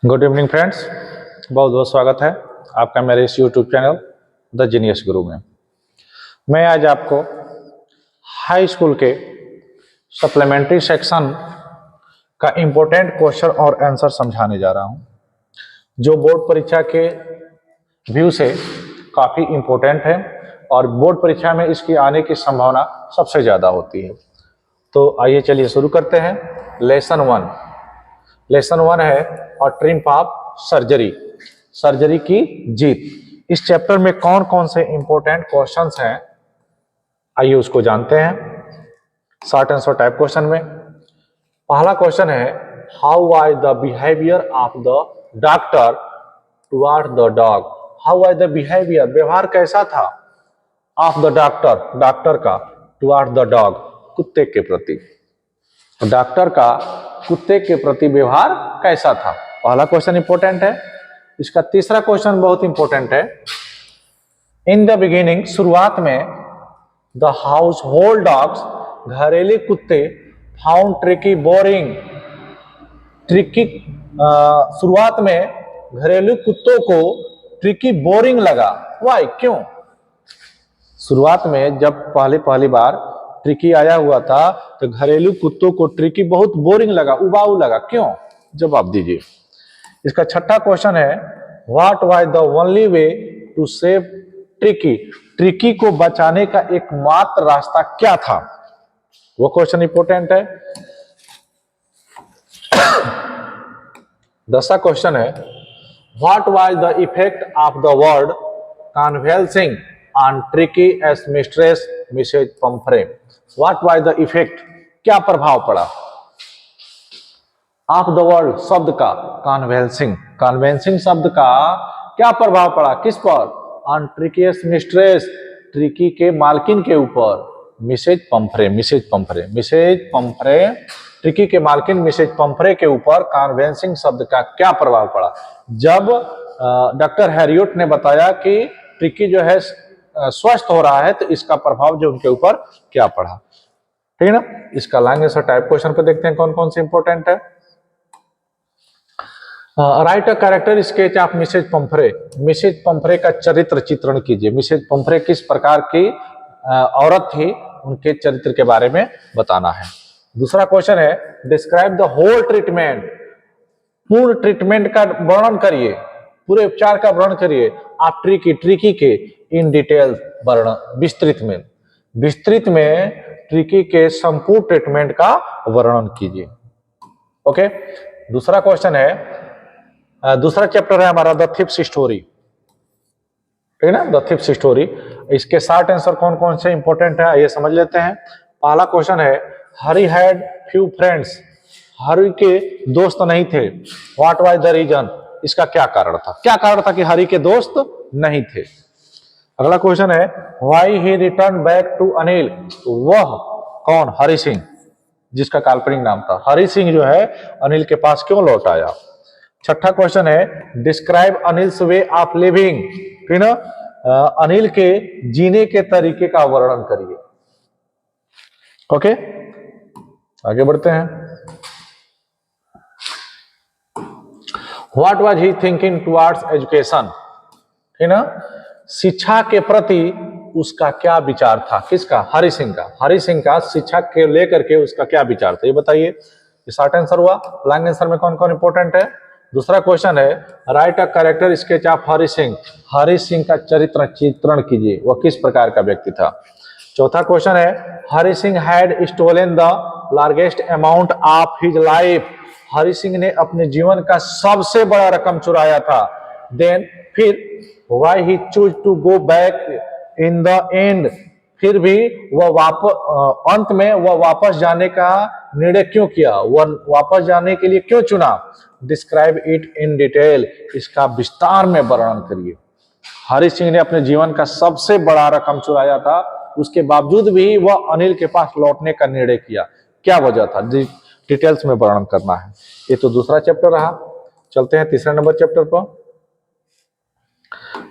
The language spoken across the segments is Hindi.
गुड इवनिंग फ्रेंड्स, बहुत बहुत स्वागत है आपका मेरे इस यूट्यूब चैनल द जीनियस गुरु में। मैं आज आपको हाई स्कूल के सप्लीमेंट्री सेक्शन का इम्पोर्टेंट क्वेश्चन और आंसर समझाने जा रहा हूं, जो बोर्ड परीक्षा के व्यू से काफ़ी इम्पोर्टेंट है और बोर्ड परीक्षा में इसकी आने की संभावना सबसे ज़्यादा होती है। तो आइए चलिए शुरू करते हैं। लेसन वन है और ट्रिम्प ऑफ सर्जरी, सर्जरी की जीत। इस चैप्टर में कौन कौन से इंपॉर्टेंट क्वेश्चंस हैं, आइए उसको जानते हैं। शॉर्ट आंसर टाइप क्वेश्चन में पहला क्वेश्चन है, how was the behaviour of the doctor toward the dog. How was the behaviour, व्यवहार कैसा था, ऑफ द डॉक्टर, डॉक्टर का, टुवर्ड द डॉग, कुत्ते के प्रति। डॉक्टर का कुत्ते के प्रति व्यवहार कैसा था, पहला क्वेश्चन इंपॉर्टेंट है। इसका तीसरा क्वेश्चन बहुत इंपॉर्टेंट है। इन द बिगिनिंग, शुरुआत में, द हाउस होल्ड डॉग्स, घरेलू कुत्ते, फाउंड ट्रिकी बोरिंग, ट्रिकी, शुरुआत में घरेलू कुत्तों को ट्रिकी बोरिंग लगा। वाई, क्यों? शुरुआत में जब पहली बार ट्रिकी आया हुआ था तो घरेलू कुत्तों को ट्रिकी बहुत बोरिंग लगा, उबाऊ लगा, क्यों? जवाब दीजिए। इसका छठा क्वेश्चन है, what was the only way to save Tricki. Tricki को बचाने का एकमात्र रास्ता क्या था, वो क्वेश्चन इंपॉर्टेंट है। 10वां क्वेश्चन है, what was the effect of the word convulsing on Tricki as mistress Mrs Pumphrey. What was the effect, क्या प्रभाव पड़ा, ऑफ द वर्ड शब्द का, कन्वल्सिंग, कन्वेंसिंग शब्द का क्या प्रभाव पड़ा, किस पर, ऑन ट्रिकीएस मिस्ट्रेस, ट्रिकी के मालकिन के ऊपर, Mrs Pumphrey, Mrs Pumphrey, Mrs Pumphrey, Tricki के मालकिन मिसेज पंफ्रे के ऊपर कन्वेंसिंग शब्द का क्या प्रभाव पड़ा। जब डॉक्टर हैरियट ने बताया कि ट्रिकी जो है स्वस्थ हो रहा है तो इसका प्रभाव जो उनके ऊपर क्या पड़ा, ठीक है ना। इसका लॉन्ग आंसर टाइप क्वेश्चन को देखते हैं कौन कौन से इंपॉर्टेंट है। Write a character sketch of Mrs Pumphrey. Mrs Pumphrey का चरित्र चित्रण कीजिए। मिसेज पंफ्रे किस प्रकार की औरत थी, उनके चरित्र के बारे में बताना है। दूसरा क्वेश्चन है, डिस्क्राइब द होल ट्रीटमेंट। पूर्ण ट्रीटमेंट का वर्णन करिए, पूरे उपचार का वर्णन करिए आप ट्रिकी के इन डिटेल वर्णन, विस्तृत में ट्रिकी के संपूर्ण ट्रीटमेंट का वर्णन कीजिए। ओके। दूसरा क्वेश्चन है, दूसरा चैप्टर है हमारा द थिप्स स्टोरी, ठीक है ना, द थिप्स स्टोरी। इसके शॉर्ट आंसर कौन कौन से इंपॉर्टेंट है ये समझ लेते हैं। पहला क्वेश्चन है, हरी हैड फ्यू फ्रेंड्स। हरी के दोस्त नहीं थे। व्हाट वाज द रीजन, इसका क्या कारण था, क्या कारण था कि हरी के दोस्त नहीं थे। अगला क्वेश्चन है, why he return back to Anil. वह कौन, हरी सिंह, जिसका काल्पनिक नाम था। हरी सिंह जो है अनिल के पास क्यों लौट आया। छठा क्वेश्चन है, describe Anil's way of living, ठीक ना, अनिल के जीने के तरीके का वर्णन करिए। ओके, आगे बढ़ते हैं। What was he thinking towards education, ठीक ना, शिक्षा के प्रति उसका क्या विचार था, किसका, हरि सिंह का। हरि सिंह का शिक्षा के लेकर के उसका क्या विचार था, ये बताइए। ये शॉर्ट आंसर हुआ। लॉन्ग आंसर में कौन कौन इंपॉर्टेंट है। दूसरा क्वेश्चन है, write a character sketch of Hari Singh. Hari Singh का चरित्र चित्रण कीजिए, वह किस प्रकार का व्यक्ति था। चौथा क्वेश्चन है, Hari Singh had stolen the largest amount of his life. Hari Singh ने अपने जीवन का सबसे बड़ा रकम चुराया था। देन, फिर, why he choose to go back in the end, फिर भी वह वापस, अंत में वह वापस जाने का निर्णय क्यों किया, वह वापस जाने के लिए क्यों चुना। डिस्क्राइब इट इन डिटेल, इसका विस्तार में वर्णन करिए। हरि सिंह ने अपने जीवन का सबसे बड़ा रकम चुराया था, उसके बावजूद भी वह अनिल के पास लौटने का निर्णय किया, क्या वजह था, डिटेल्स में वर्णन करना है। ये तो दूसरा चैप्टर रहा। चलते हैं तीसरे नंबर चैप्टर पर।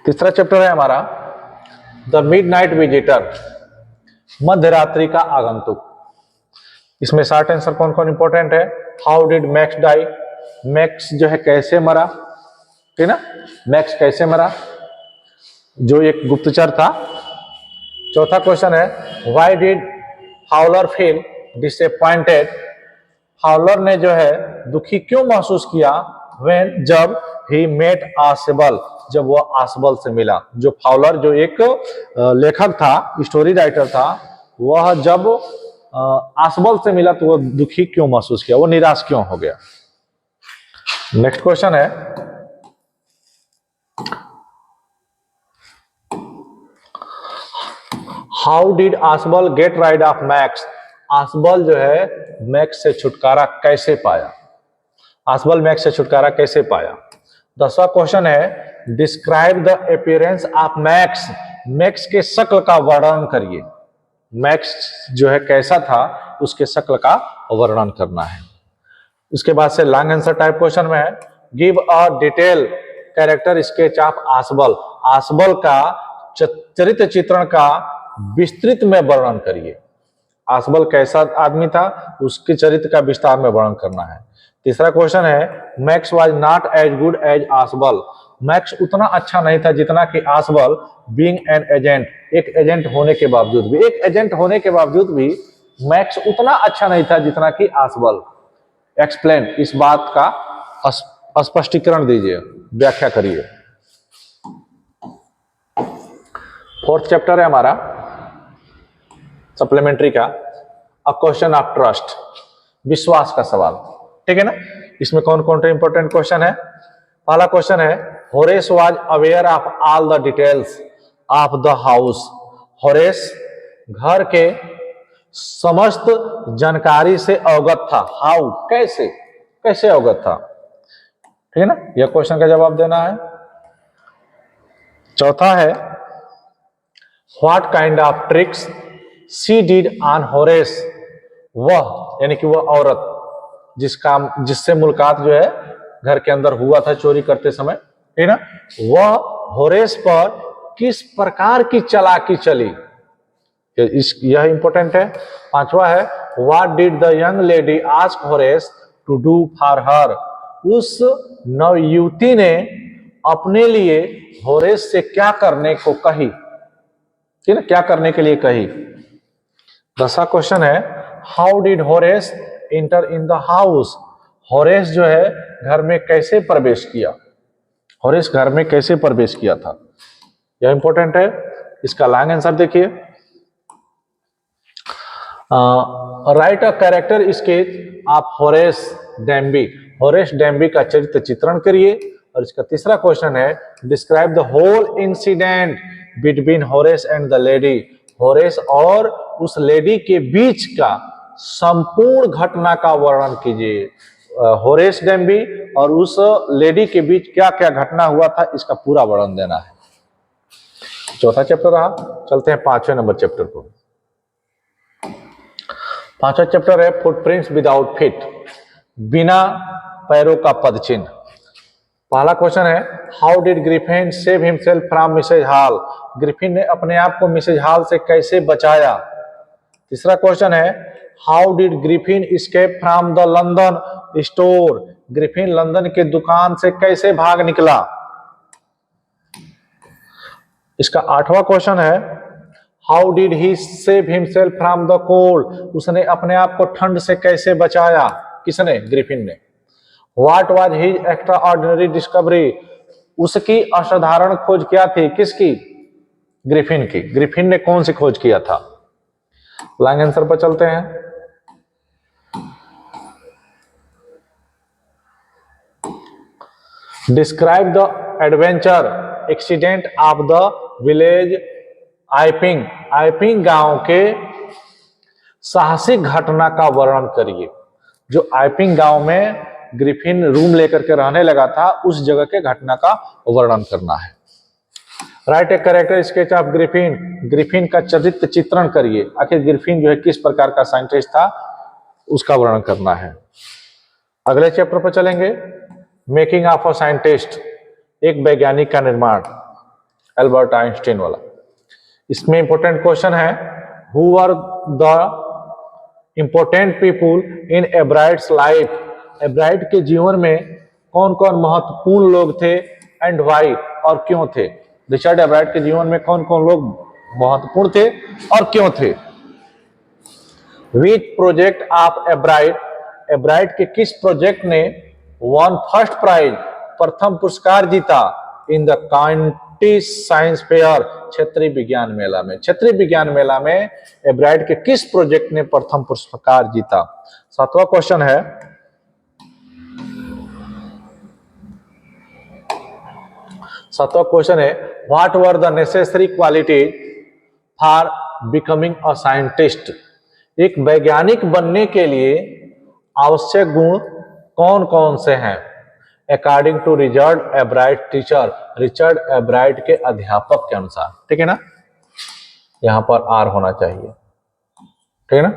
तीसरा चैप्टर है हमारा द मिडनाइट विजिटर, मध्य रात्रि का आगंतुक। इसमें शॉर्ट आंसर कौन कौन इंपॉर्टेंट है। How did Max die, Max जो है कैसे मरा, ठीक ना, मैक्स कैसे मरा, जो एक गुप्तचर था। चौथा क्वेश्चन है why did Fowler feel disappointed, Fowler ने जो है दुखी क्यों महसूस किया, व्हेन जब ही मेट आसबल, जब वो आसबल से मिला। जो फाउलर जो एक लेखक था, स्टोरी राइटर था, वह जब आसबल से मिला तो वो दुखी क्यों महसूस किया, वो निराश क्यों हो गया। नेक्स्ट क्वेश्चन है how did Ausable get rid of Max, Ausable जो है मैक्स से छुटकारा कैसे पाया, आसबल मैक्स से छुटकारा कैसे पाया। 10वां क्वेश्चन है describe the appearance of max, max के शक्ल का वर्णन करिए, मैक्स जो है कैसा था उसके शक्ल का वर्णन करना है। उसके बाद से लॉन्ग आंसर टाइप क्वेश्चन में है give a detail character sketch of Ausable, Ausable का चरित्र चित्रण का विस्तृत में वर्णन करिए, आसबल कैसा आदमी था उसके चरित्र का विस्तार में वर्णन करना है। तीसरा क्वेश्चन है Max was not as good as Ausable, Max उतना अच्छा नहीं था जितना कि आसबल, बीइंग एन एजेंट, एक एजेंट होने के बावजूद भी, एक एजेंट होने के बावजूद भी मैक्स उतना अच्छा नहीं था जितना कि आसबल। एक्सप्लेन, इस बात का स्पष्टीकरण दीजिए, व्याख्या करिए। 4th चैप्टर है हमारा सप्लीमेंट्री का, अ क्वेश्चन ऑफ ट्रस्ट, विश्वास का सवाल, ठीक है ना। इसमें कौन कौन से इंपॉर्टेंट क्वेश्चन है। पहला क्वेश्चन है Horace was aware of all the details of the house, Horace घर के समस्त जानकारी से अवगत था, हाउ कैसे, कैसे अवगत था, ठीक है ना, यह क्वेश्चन का जवाब देना है। चौथा है what kind of tricks she did on Horace, वह यानी कि वह औरत जिससे मुलाकात जो है घर के अंदर हुआ था चोरी करते समय, ठीक ना, वह होरेस पर किस प्रकार की चालाकी चली, यह इंपॉर्टेंट है। पांचवा है what did the young lady ask Horace to do for her, उस नवयुवती ने अपने लिए होरेस से क्या करने को कही, ठीक है, क्या करने के लिए कही। 10वां क्वेश्चन है how did Horace inter in the house, Horace जो है घर में कैसे प्रवेश किया, होरेस घर में कैसे प्रवेश किया था, यह इंपॉर्टेंट है। इसका लॉन्ग आंसर देखिए write a character sketch of Horace Danby, Horace Danby का चरित्र चित्रण करिए। और इसका तीसरा क्वेश्चन है describe the whole incident between Horace and the lady, Horace और उस लेडी के बीच का संपूर्ण घटना का वर्णन कीजिए, होरेस डैम्बी और उस लेडी के बीच क्या क्या घटना हुआ था इसका पूरा वर्णन देना है। चौथा चैप्टर रहा, चलते हैं 5वें नंबर चैप्टर को। 5वां चैप्टर है फुटप्रिंट्स विदाउट फीट, बिना पैरों का पदचिन्ह। पहला क्वेश्चन है how did Griffin save himself from Mrs Hall, Griffin ने अपने आप को मिसेज हॉल से कैसे बचाया। तीसरा क्वेश्चन है how did Griffin escape from the London store, Griffin London के दुकान से कैसे भाग निकला। इसका 8वां क्वेश्चन है how did he save himself from the cold, उसने अपने आप को ठंड से कैसे बचाया, किसने, ग्रिफिन ने। What was his extra ordinary discovery, उसकी असाधारण खोज क्या थी, किसकी, ग्रिफिन की, ग्रिफिन ने कौन सी खोज किया था। लॉन्ग आंसर पर चलते हैं। Describe the adventure accident of the village Iping, Iping गांव के साहसिक घटना का वर्णन करिए। जो आइपिंग गांव में ग्रिफिन रूम लेकर के रहने लगा था उस जगह के घटना का वर्णन करना है। Right a character sketch of Griffin, Griffin का चरित्र चित्रण करिए, आखिर ग्रिफिन जो है किस प्रकार का साइंटिस्ट था उसका वर्णन करना है। अगले चैप्टर पर चलेंगे मेकिंग ऑफ अ साइंटिस्ट, एक वैज्ञानिक का निर्माण, एल्बर्ट आइंस्टीन वाला। इसमें इंपॉर्टेंट क्वेश्चन है who are the important people in Ebright's life, Ebright के जीवन में कौन कौन महत्वपूर्ण लोग थे एंड व्हाई, और क्यों थे। रिचर्ड एब्राइट के जीवन में कौन कौन लोग महत्वपूर्ण थे और क्यों थे। विच प्रोजेक्ट ऑफ एब्राइट, एब्राइट के किस प्रोजेक्ट ने वन फर्स्ट प्राइज, प्रथम पुरस्कार जीता in the county science fair, क्षेत्रीय विज्ञान मेला में। क्षेत्रीय विज्ञान मेला में एब्राइट के किस प्रोजेक्ट ने प्रथम पुरस्कार जीता। 7वां क्वेश्चन है, what were the necessary qualities for becoming a scientist. एक वैज्ञानिक बनने के लिए आवश्यक गुण कौन कौन से हैं। According to Richard Ebright teacher, Richard Ebright के अध्यापक के अनुसार, ठीक है ना, यहां पर आर होना चाहिए, ठीक है ना।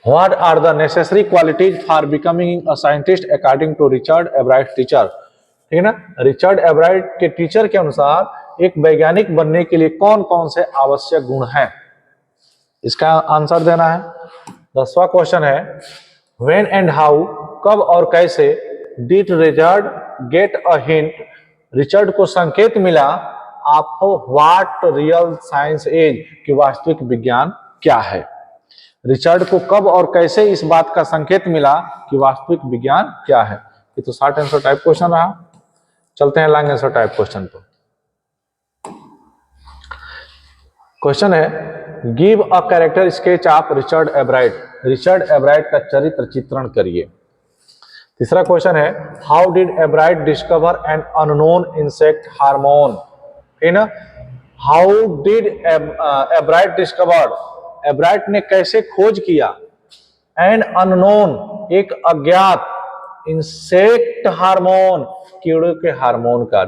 What are the necessary qualities for becoming a scientist according to Richard Ebright teacher, ठीक है ना। रिचर्ड एब्राइट के टीचर के अनुसार एक वैज्ञानिक बनने के लिए कौन कौन से आवश्यक गुण हैं, इसका आंसर देना है। 10वां क्वेश्चन है, व्हेन एंड हाउ, कब और कैसे did Richard get a hint, Richard को संकेत मिला of what real science is, कि वास्तविक विज्ञान क्या है। रिचर्ड को कब और कैसे इस बात का संकेत मिला कि वास्तविक विज्ञान क्या है। ये तो शॉर्ट आंसर टाइप क्वेश्चन रहा। चलते हैं लॉन्ग आंसर टाइप क्वेश्चन पर। क्वेश्चन है, give a character sketch of Richard एब्राइट, Richard एब्राइट का चरित्र चित्रण करिए। तीसरा क्वेश्चन है, how did एब्राइट discover an unknown insect hormone, है ना। हाउ डिड एब्राइट डिस्कवर्ड, एब्राइट ने कैसे खोज किया एन अननोन, एक अज्ञात, इंसेक्ट हार्मोन, कीड़ों के हार्मोन का।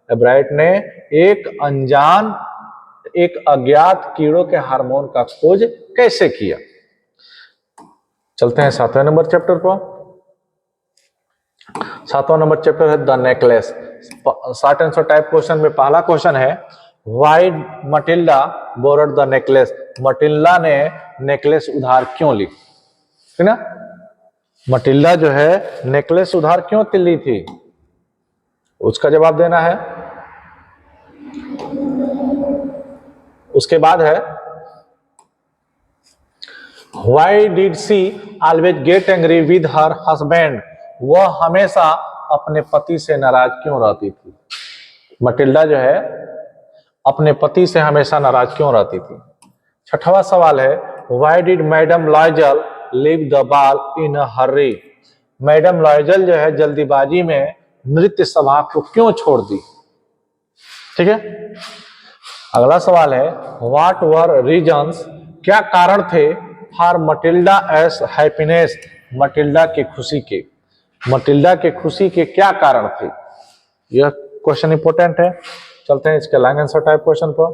एब्राइट ने एक अनजान, एक अज्ञात कीड़ों के हार्मोन का खोज कैसे किया। चलते हैं 7वें नंबर चैप्टर पर। 7वां नंबर चैप्टर है the necklace. Short answer type question में पहला क्वेश्चन है, why Matilda borrowed the necklace, Matilda ने नेकलेस उधार क्यों ली, है ना। मटिल्डा जो है नेकलेस उधार क्यों ली थी, उसका जवाब देना है। उसके बाद है, why did she always get angry with her husband, वह हमेशा अपने पति से नाराज क्यों रहती थी। मटिल्डा जो है अपने पति से हमेशा नाराज क्यों रहती थी। 6वां सवाल है, why did Madame Loisel leave the ball in a hurry, Madame Loisel जो है जल्दीबाजी में नृत्य सभा को क्यों छोड़ दी, ठीक है। अगला सवाल है, व्हाट वर रीजंस, क्या कारण थे for Matilda S happiness, Matilda के खुशी के, मटिल्डा के खुशी के क्या कारण थे। यह क्वेश्चन इंपोर्टेंट है। चलते हैं इसके लॉन्ग आंसर टाइप क्वेश्चन पर।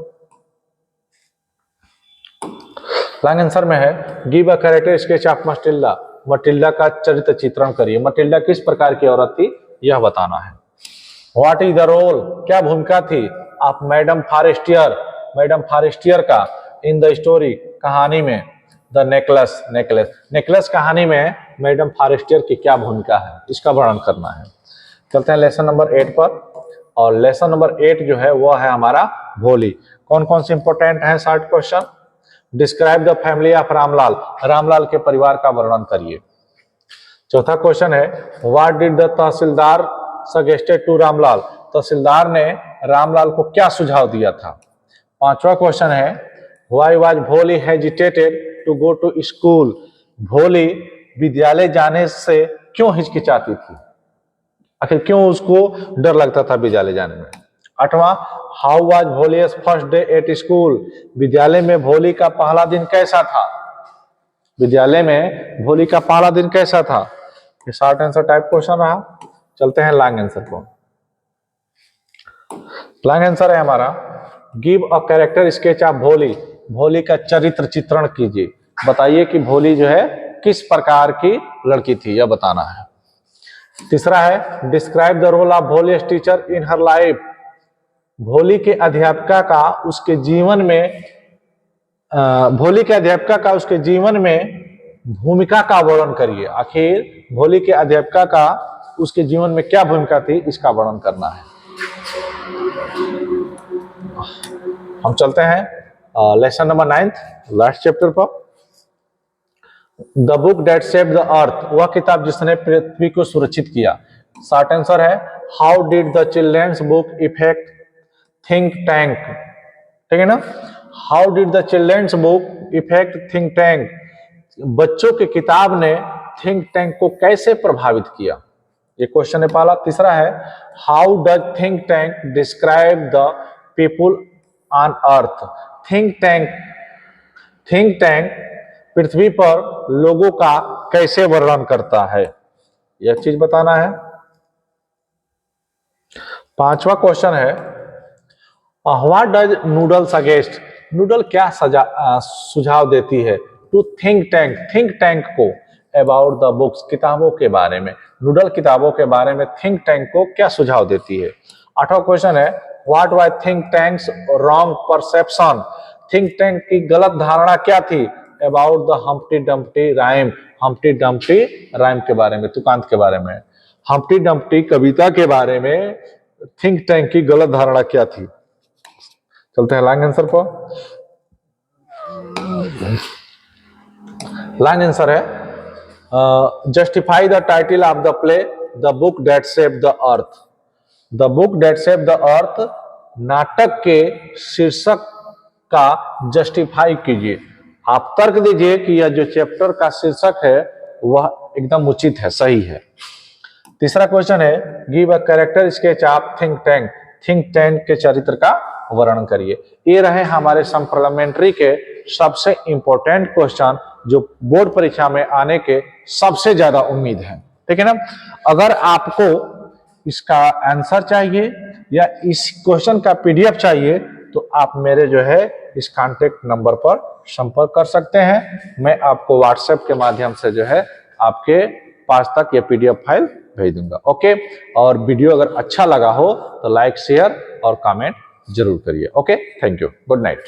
लॉन्ग आंसर में है, give a character sketch of Matilda, Matilda का चरित्र चित्रण करिए। मटिल्डा किस प्रकार की औरत थी यह बताना है। व्हाट इज द रोल, क्या भूमिका थी of madam Forestier, madam Forestier का इन द स्टोरी, कहानी में। द नेकलेस, नेकलेस, नेकलेस कहानी में मैडम फॉरेस्टियर की क्या भूमिका है, इसका वर्णन करना है। चलते हैं लेसन नंबर 8 पर। और लेसन नंबर 8 जो है वह है हमारा भोली। कौन कौन से इंपोर्टेंट है 60 question. Describe the family of Ramlal, Ramlal के परिवार का वर्णन करिए। चौथा क्वेश्चन है, what did the tehsildar suggested to Ramlal, tehsildar ने रामलाल को क्या सुझाव दिया था। 5वां क्वेश्चन है, why was Bholi hesitated to go to school, Bholi विद्यालय जाने से क्यों हिचकिचाती थी, आखिर क्यों उसको डर लगता था विद्यालय जाने में। 8वां, how was Bholi's first day at school, विद्यालय में भोली का पहला दिन कैसा था, विद्यालय में भोली का पहला दिन कैसा था। ये शॉर्ट आंसर टाइप क्वेश्चन रहा। चलते हैं लॉन्ग आंसर को। लॉन्ग आंसर है हमारा, give a character sketch of भोली, भोली का चरित्र चित्रण कीजिए। बताइए कि भोली जो है किस प्रकार की लड़की थी, यह बताना है। तीसरा है, डिस्क्राइब द रोल ऑफ भोली टीचर इन हर लाइफ, भोली के अध्यापिका का उसके जीवन में, भोली के अध्यापिका का उसके जीवन में भूमिका का वर्णन करिए। आखिर भोली के अध्यापिका का उसके जीवन में क्या भूमिका थी, इसका वर्णन करना है। हम चलते हैं लेसन नंबर 9 लास्ट चैप्टर पर। The book that saved the earth, वह किताब जिसने पृथ्वी को सुरक्षित किया। शॉर्ट आंसर है how did the children's book effect think tank. ठीक है ना, how did the children's book effect think tank, बच्चों की किताब ने थिंक टैंक को कैसे प्रभावित किया, ये क्वेश्चन है पहला। तीसरा है how does Think Tank describe the people on earth, Think Tank पृथ्वी पर लोगों का कैसे वर्णन करता है, यह चीज बताना है। पांचवा क्वेश्चन है what does noodle suggest, noodle क्या सुझाव देती है टू थिंक टैंक को अबाउट द बुक्स, किताबों के बारे में, नूडल किताबों के बारे में थिंक टैंक को क्या सुझाव देती है। आठवां क्वेश्चन है what was think tanks wrong perception, think tank की गलत धारणा क्या थी about the Humpty Dumpty rhyme, Humpty Dumpty rhyme के बारे में, तुकांत के बारे में, हम्प्टी डम्प्टी कविता के बारे में थिंक टैंक की गलत धारणा क्या थी। चलते हैं लॉन्ग आंसर पर। लॉन्ग आंसर है justify the title of the play the book that saved the earth, the book that saved the अर्थ नाटक के शीर्षक का जस्टिफाई कीजिए। आप तर्क दीजिए कि यह जो चैप्टर का शीर्षक है वह एकदम उचित है, सही है। तीसरा क्वेश्चन है give a character sketch of think tank के चरित्र का वर्णन करिए। ये रहे हमारे सप्लीमेंट्री के सबसे इंपॉर्टेंट क्वेश्चन जो बोर्ड परीक्षा में आने के सबसे ज्यादा उम्मीद है। ठीक है ना, अगर आपको इसका आंसर चाहिए या इस क्वेश्चन का पीडीएफ चाहिए तो आप मेरे जो है इस कांटेक्ट नंबर पर संपर्क कर सकते हैं। मैं आपको व्हाट्सएप के माध्यम से जो है आपके पास तक ये पीडीएफ फाइल भेज दूंगा। ओके, और वीडियो अगर अच्छा लगा हो तो लाइक शेयर और कमेंट जरूर करिए। Okay, thank you, good night.